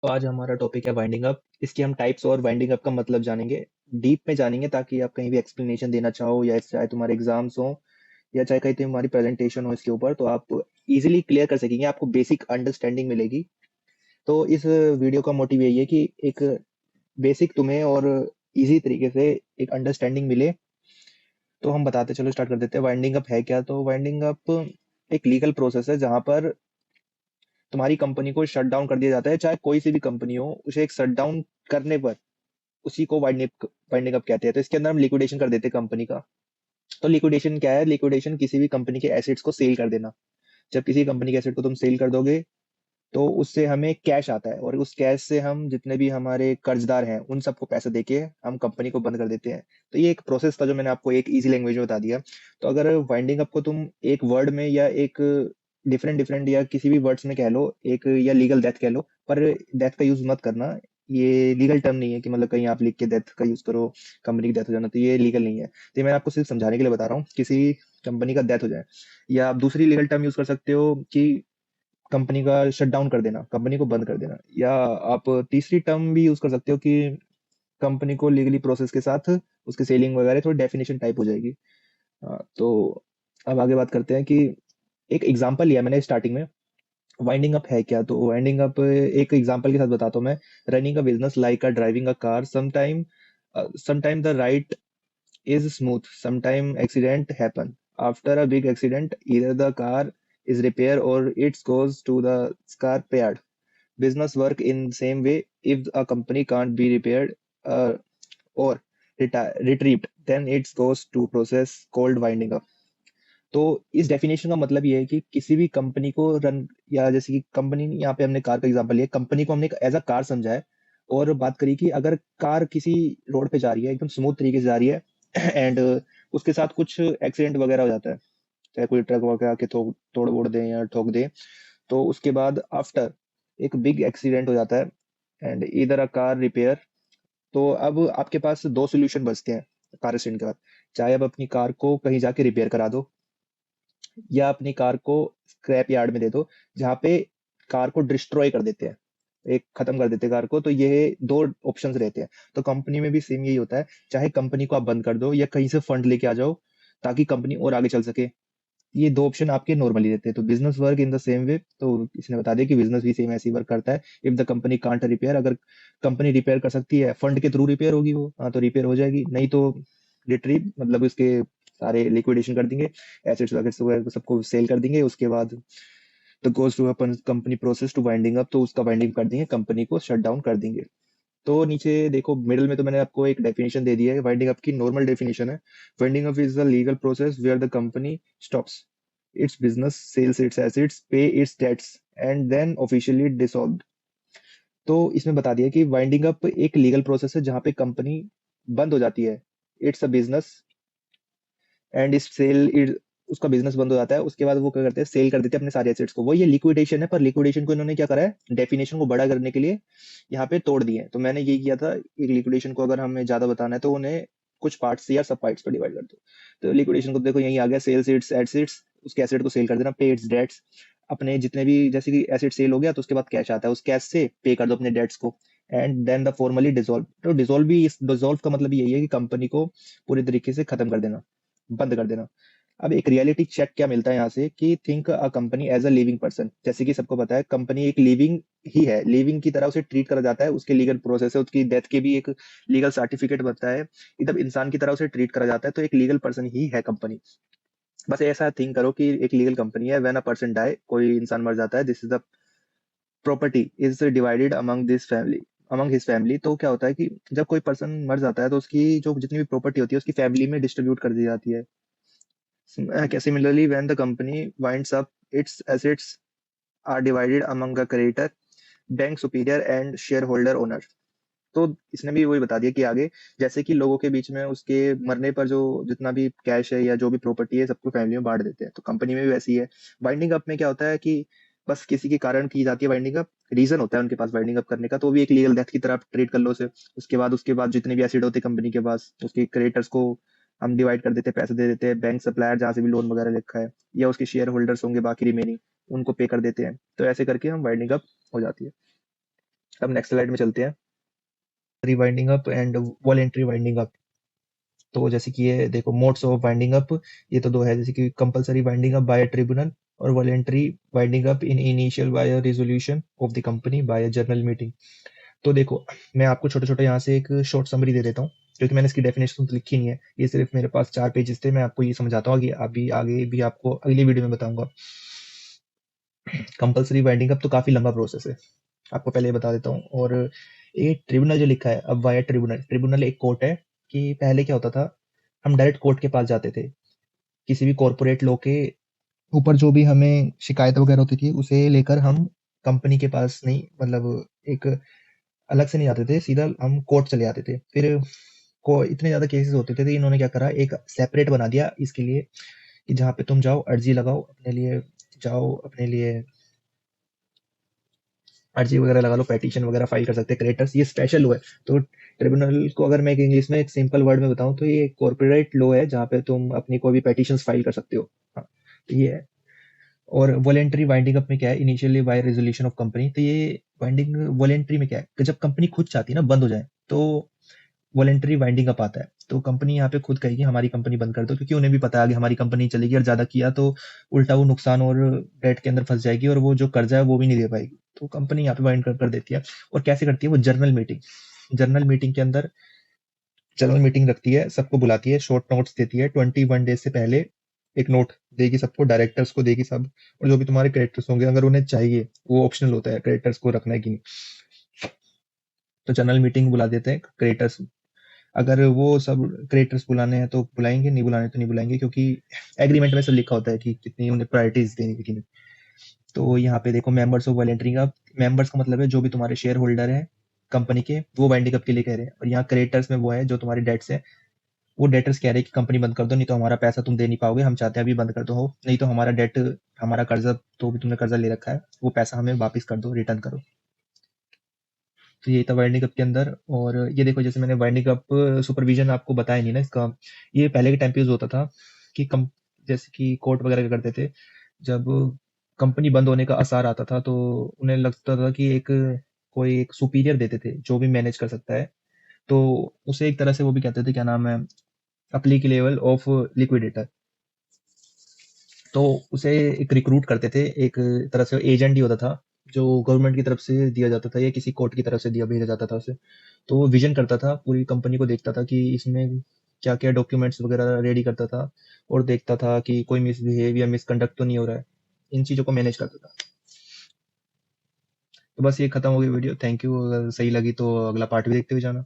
तो आज हमारा टॉपिक है वाइंडिंग अप। इसकी हम टाइप्स और वाइंडिंग अप का मतलब जानेंगे, डीप में जानेंगे, ताकि आप कहीं भी एक्सप्लेनेशन देना चाहो या चाहे तुम्हारे एग्जाम्स हो या चाहे कहीं तुम्हारी प्रेजेंटेशन हो इसके ऊपर, तो आप इजीली क्लियर कर सकेंगे, आपको बेसिक अंडरस्टैंडिंग मिलेगी। तो इस वीडियो का मोटिव यही है कि एक बेसिक तुम्हें और इजी तरीके से एक अंडरस्टैंडिंग मिले। तो हम बताते चलो स्टार्ट कर देते हैं। वाइंडिंग अप है क्या? तो वाइंडिंग अप एक लीगल प्रोसेस है जहां पर तुम्हारी कंपनी को शट डाउन कर दिया जाता है, चाहे कोई सी भी कंपनी हो, उसे एक शट डाउन करने पर उसी को वाइंडिंग अप कहते हैं। तो इसके अंदर हम लिक्विडेशन कर देते हैं कंपनी का। तो लिक्विडेशन क्या है? लिक्विडेशन किसी भी कंपनी के एसेट्स को सेल कर देना। जब किसी कंपनी के एसेट को तुम सेल कर दोगे तो उससे हमें कैश आता है, और उस कैश से हम जितने भी हमारे कर्जदार हैं उन सबको पैसा देके हम कंपनी को बंद कर देते हैं। तो ये एक प्रोसेस था जो मैंने आपको एक इजी लैंग्वेज में बता दिया। तो अगर वाइंडिंग अप को तुम एक वर्ड में या एक डिफरेंट डिफरेंट या किसी भी वर्ड्स में कह लो, एक या लीगल डेथ कह लो, पर डेथ का यूज मत करना। ये लीगल टर्म नहीं है कि मतलब कहीं आप लिख के डेथ का यूज करो, कंपनी की डेथ हो जाना, तो ये लीगल नहीं है। तो ये मैं आपको सिर्फ समझाने के लिए बता रहा हूँ, किसी कंपनी का डेथ हो जाए। या आप दूसरी लीगल टर्म यूज कर सकते हो कि कंपनी का शट डाउन कर देना, कंपनी को बंद कर देना। या आप तीसरी टर्म भी यूज कर सकते हो कि कंपनी को लीगली प्रोसेस के साथ उसके सेलिंग वगैरह थोड़ी डेफिनेशन टाइप हो जाएगी। तो अब आगे बात करते हैं कि एक एग्जांपल लिया मैंने स्टार्टिंग में। वाइंडिंग अप है क्या? तो वाइंडिंग अप एक एग्जांपल के साथ बताता हूँ मैं। Running a business like a driving a car, sometime the right is smooth, sometime accident happen. After a big accident, either the car is repaired or it goes to the scrapyard. Business work in same way. If a company can't be repaired or retrieved, then it goes to process called winding up. तो इस definition का मतलब ये है कि किसी भी company को रन, या जैसे कि कंपनी, यहाँ पे हमने कार का एग्जांपल लिया, कंपनी को हमने एज अ कार समझा है और बात करी कि अगर कार किसी रोड पे जा रही है, एकदम स्मूथ तरीके से जा रही है एंड उसके साथ कुछ एक्सीडेंट वगैरह हो जाता है, चाहे कोई ट्रक वगैरह आके तोड़ ओड़ दे या ठोक दे, तो उसके बाद आफ्टर एक बिग एक्सीडेंट हो जाता है एंड इधर अ कार रिपेयर। तो अब आपके पास दो सोल्यूशन बचते हैं कार एक्सीडेंट के बाद। चाहे आप अपनी कार को कहीं जाके रिपेयर करा दो, या अपनी कार को स्क्रैप यार्ड में दे दो, जहाँ पे कार को डिस्ट्रॉय कर देते हैं, एक खत्म कर देते हैं कार को। तो ये दो ऑप्शंस रहते हैं। तो कंपनी में भी सेम यही होता है, चाहे कंपनी को आप बंद कर दो या कहीं से फंड लेके आ जाओ ताकि कंपनी और आगे चल सके। ये दो ऑप्शन आपके नॉर्मली रहते हैं। तो business work in the same way, तो इसने बता दिया कि बिजनेस भी सेम ऐसे ही वर्क करता है। If the company can't repair, अगर कंपनी रिपेयर कर सकती है, फंड के थ्रू रिपेयर होगी वो, हाँ तो रिपेयर हो जाएगी, नहीं तो रिट्रीव मतलब उसके सारे लिक्विडेशन कर देंगे, एसेट्स वगैरह सबको सेल कर देंगे। उसके बाद the goes to upon company process to winding up, तो उसका वाइंडिंग कर देंगे, कंपनी को शट डाउन कर देंगे। तो नीचे देखो मिडिल में तो मैंने आपको एक डेफिनेशन दे दिया है, वाइंडिंग अप की नॉर्मल डेफिनेशन है। Winding up is the legal process where the company stops its business, sells its assets, pay its debts, and then officially dissolved. तो इसमें बता दिया कि वाइंडिंग अप एक लीगल प्रोसेस है जहां पे कंपनी बंद हो जाती है। इट्स अ बिजनेस एंड इस सेल, उसका बिजनेस बंद हो जाता है। उसके बाद वो क्या करते हैं, सेल कर देते हैं अपने सारे एसेट्स को। वो ये लिक्विडेशन है, पर लिक्विडेशन को इन्होंने क्या करा है, डेफिनेशन को बड़ा करने के लिए यहाँ पे तोड़ दिए हैं। तो मैंने ये किया था, एक लिक्विडेशन को अगर हमें ज्यादा बताना है तो उन्हें कुछ पार्ट्स या सब पार्ट्स पर डिवाइड कर दो। तो लिक्विडेशन को देखो यही आ गया, सेल्स इट्स एसेट्स, उसके एसेट को सेल कर देना, पे इट्स डेट्स, अपने जितने भी, जैसे कि एसेट सेल हो गया तो उसके बाद कैश आता है, उस कैश से पे कर दो अपने डेट्स को। And then the formally dissolve, तो डिसॉल्व भी, इस डिसॉल्व का मतलब यही है कि कंपनी को पूरी तरीके से खत्म कर देना, बंद कर देना। अब एक रियलिटी चेक क्या मिलता है यहाँ से कि think a company as a living person. जैसे कि सबको पता है कंपनी एक लिविंग ही है, लिविंग की तरह उसे ट्रीट करा जाता है, उसके लीगल प्रोसेस है, उसकी डेथ के भी एक लीगल सर्टिफिकेट बनता है, एकदम इंसान की तरह उसे ट्रीट करा जाता है। तो एक लीगल पर्सन ही है कंपनी। बस ऐसा थिंक करो कि एक लीगल कंपनी है। व्हेन अ पर्सन डाई, कोई इंसान मर जाता है, this is the property is divided among this family, among his family. तो क्या होता है कि जब कोई पर्सन मर जाता है तो उसकी जो जितनी भी प्रॉपर्टी होती है उसकी फैमिली में डिस्ट्रीब्यूट कर दी जाती है। Similarly, when the company winds up, its assets are divided among the creditor, bank superior and shareholder owners. तो इसने भी वही बता दिया कि आगे जैसे कि लोगों के बीच में उसके मरने पर जो जितना भी कैश है या जो भी प्रॉपर्टी है सबको फैमिली में बांट देते हैं, तो कंपनी में भी वैसी है। वाइंडिंग अप में क्या होता है कि बस किसी के कारण की जाती है वाइंडिंग अप, रीजन होता है उनके पास वाइंडिंग अप करने का, तो वो भी एक लीगल डेथ की तरह ट्रीट कर लो उसे। उसके बाद जितने भी एसिड होते हैं कंपनी के पास, उसके क्रेडिटर्स को हम डिवाइड कर देते हैं, पैसे दे देते हैं, बैंक सप्लायर जहाँ से भी लोन वगैरह लिखा है, या उसके शेयर होल्डर्स होंगे बाकी रिमेनिंग, उनको पे कर देते हैं। तो ऐसे करके हम वाइंडिंग अप हो जाती है। अब नेक्स्ट स्लाइड में चलते हैं, rewinding up and voluntary winding up. तो जैसे कि ये देखो मोड्स ऑफ वाइंडिंग अप, ये तो दो है, जैसे कि compulsory winding up by tribunal और voluntary winding up in initial by resolution of the company by general meeting. तो देखो मैं आपको छोटे छोटे यहाँ से एक शॉर्ट समरी दे देता हूँ, क्योंकि मैंने इसकी डेफिनेशन तो लिखी नहीं है, ये सिर्फ मेरे पास 4 पेजेस थे, मैं आपको ये समझाता हूँ, अभी आगे भी आपको अगली वीडियो में बताऊंगा। कंपलसरी वाइंडिंग अप तो काफी लंबा प्रोसेस है, आपको पहले बता देता हूँ। और ये ट्रिब्यूनल जो लिखा है, अब वाया ट्रिब्यूनल, ट्रिब्यूनल एक कोर्ट है, कि पहले क्या होता था, हम डायरेक्ट कोर्ट के पास जाते थे, किसी भी कॉर्पोरेट लॉ के ऊपर जो भी हमें शिकायत वगैरह होती थी उसे लेकर हम कंपनी के पास नहीं, मतलब एक अलग से नहीं जाते थे, सीधा हम कोर्ट चले जाते थे। फिर को इतने ज्यादा केसेस होते थे तो इन्होंने क्या करा, एक सेपरेट बना दिया इसके लिए, कि जहाँ पे तुम जाओ अर्जी लगाओ अपने लिए, जाओ अपने लिए अर्जी वगैरह लगा लो, पेटिशन वगैरह फाइल कर सकते हैं क्रिएटर्स, ये स्पेशल लॉ है। तो ट्रिब्यूनल को अगर मैं एक इंग्लिश में एक सिंपल वर्ड में बताऊं तो ये कॉर्पोरेट लॉ है, जहाँ पे तुम अपनी कोई भी पेटिशन फाइल कर सकते हो। हाँ, तो ये है। और वॉलेंट्री वाइंडिंग अप में क्या है, initially by resolution of company, तो ये वाइंडिंग वॉलेंट्री में क्या है कि जब कंपनी खुद चाहती है ना बंद हो जाए, तो वॉलेंट्री वाइंडिंग अप आता है। तो कंपनी यहाँ पे खुद कहेगी हमारी कंपनी बंद कर दो, क्योंकि उन्हें भी पता है कि हमारी कंपनी चलेगी और ज्यादा किया तो उल्टा वो नुकसान और डेट के अंदर फंस जाएगी, और वो जो कर्जा है वो भी नहीं दे पाएगी। तो कंपनी यहाँ पे वाइंड कर देती है। और कैसे करती है वो, जर्नल मीटिंग के अंदर जनरल मीटिंग रखती है, सबको बुलाती है, शॉर्ट नोट्स देती है, 21 डेज से पहले एक नोट देगी सबको, डायरेक्टर्स को देगी सब, और जो भी तुम्हारे क्रेडिटर्स होंगे अगर उन्हें चाहिए, वो ऑप्शनल होता है क्रेडिटर्स को रखना है कि नहीं। तो जनरल मीटिंग बुला देते हैं क्रेडिटर्स, अगर वो सब क्रेडिटर्स बुलाने हैं तो बुलाएंगे, नहीं बुलाने तो नहीं बुलाएंगे, क्योंकि एग्रीमेंट में सब लिखा होता है कि कितनी उन्हें प्रायोरिटीज देनी है कि नहीं। तो यहाँ पे देखो मेंबर्स ऑफ वॉलेंटरी का, मेंबर्स का मतलब है जो भी तुम्हारे शेयर होल्डर है कंपनी के, वो वाइंडिंग अप के लिए कह रहे हैं। और यहाँ क्रेडिटर्स में वो है जो तुम्हारे डेट्स है, वो डेटर्स कह रहे हैं कि कंपनी बंद कर दो, नहीं तो हमारा पैसा तुम दे नहीं पाओगे, हम चाहते हैं अभी बंद कर दो हो, नहीं तो हमारा डेट, हमारा कर्जा तो भी तुमने कर्जा ले रखा है, वो पैसा हमें वापस कर दो, रिटर्न करो। तो ये था वाइंडिंग अप के अंदर। और ये देखो जैसे मैंने वाइंडिंग अप सुपरविजन आपको बताया नहीं ना इसका, ये पहले के टाइम पे यूज होता था कि कम, जैसे कि कोर्ट वगैरह क्या करते थे, जब कंपनी बंद होने का आसार आता था तो उन्हें लगता था कि एक कोई एक सुपीरियर देते थे जो भी मैनेज कर सकता है, तो उसे एक तरह से वो भी कहते थे, क्या नाम है, अप्लीकी लेवल ऑफ लिक्विडेटर। तो उसे एक रिक्रूट करते थे, एक तरह से एजेंट ही होता था, जो गवर्नमेंट की तरफ से दिया जाता था या किसी कोर्ट की तरफ से दिया भेजा जाता था उसे। तो वो विजन करता था, पूरी कंपनी को देखता था कि इसमें क्या क्या डॉक्यूमेंट्स वगैरह रेडी करता था, और देखता था कि कोई मिसबिहेव या मिसकंडक्ट तो नहीं हो रहा है, इन चीज़ों को मैनेज करता था। तो बस ये खत्म हो गई वीडियो, थैंक यू। अगर सही लगी तो अगला पार्ट भी देखते हुए जाना।